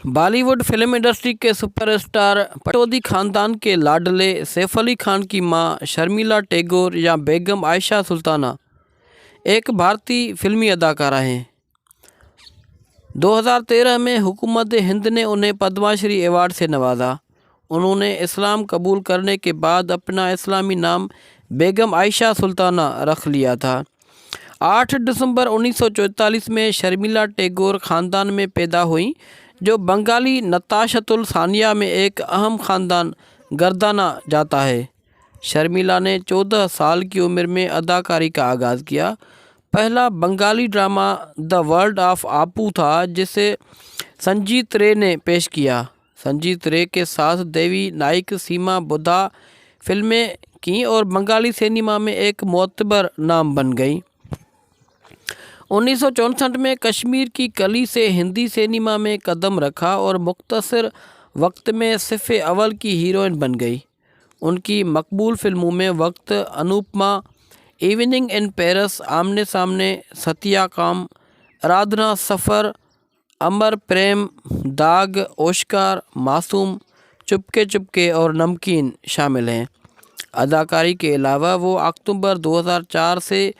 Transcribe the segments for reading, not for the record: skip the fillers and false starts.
Bali would film industry کے super star Pataudi خاندان کے لاڈلے سیف علی خان کی ماں شرمیلا ٹیگور یا بیگم عائشہ سلطانہ ایک بھارتی فلمی اداکارہ ہیں۔ 2013 میں حکومت ہند نے انہیں پدما شری ایوارڈ سے نوازا۔ انہوں نے اسلام قبول کرنے کے بعد اپنا اسلامی نام بیگم عائشہ سلطانہ رکھ لیا تھا۔ 8 دسمبر 1944 میں شرمیلا ٹیگور خاندان میں پیدا ہوئیں، جو بنگالی نتاشۃ الثانیہ میں ایک اہم خاندان گردانا جاتا ہے۔ شرمیلا نے 14 سال کی عمر میں اداکاری کا آغاز کیا۔ پہلا Bengali drama the world of Apu تھا، جسے سنجیت رے نے پیش کیا۔ سنجیت رے کے ساتھ دیوی نائک سیما بدھا فلمیں کیں اور بنگالی سینما میں ایک معتبر نام بن گئی۔ 1964 میں کشمیر کی کلی سے ہندی سینما میں قدم رکھا اور مختصر وقت میں صف اول کی ہیروئن بن گئی۔ ان کی مقبول فلموں میں وقت، انوپما، ایوننگ ان پیرس، آمنے سامنے، ستیا کام، ارادھنا سفر، امر پریم، داغ، اوشکار، معصوم، چپکے چپکے اور نمکین شامل ہیں۔ اداکاری کے علاوہ وہ اکتوبر 2004 سے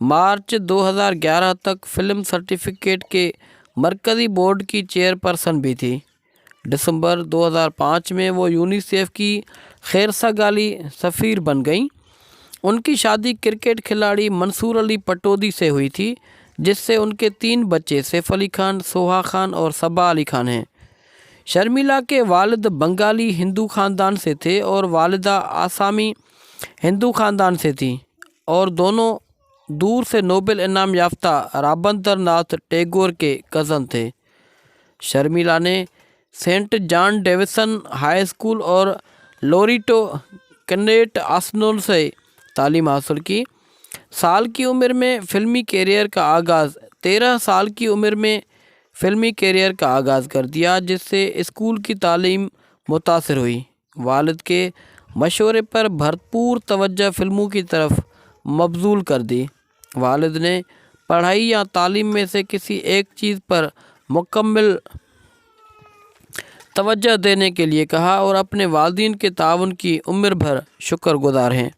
مارچ 2011 تک فلم سرٹیفکیٹ کے مرکزی بورڈ کی چیئرپرسن بھی تھی۔ دسمبر 2005 میں وہ یونیسیف کی خیرسگالی سفیر بن گئیں۔ ان کی شادی کرکٹ کھلاڑی منصور علی پٹودی سے ہوئی تھی، جس سے ان کے 3 بچے سیف علی خان، سوہا خان اور صبا علی خان ہیں۔ شرمیلا کے والد بنگالی ہندو خاندان سے تھے اور والدہ آسامی ہندو خاندان سے تھیں، اور دونوں دور سے نوبل انعام یافتہ رابندر ناتھ ٹیگور کے کزن تھے۔ شرمیلا نے سینٹ جان ڈیویسن ہائی اسکول اور لوریٹو کنیٹ آسنول سے تعلیم حاصل کی۔ سال کی عمر میں فلمی کیریئر کا آغاز 13 سال کی عمر میں فلمی کیریئر کا آغاز کر دیا، جس سے اسکول کی تعلیم متاثر ہوئی۔ والد کے مشورے پر بھرپور توجہ فلموں کی طرف مبذول کر دی۔ والد نے پڑھائی یا تعلیم میں سے کسی ایک چیز پر مکمل توجہ دینے کے لیے کہا اور اپنے والدین کے تعاون کی عمر بھر شکر گزار ہیں۔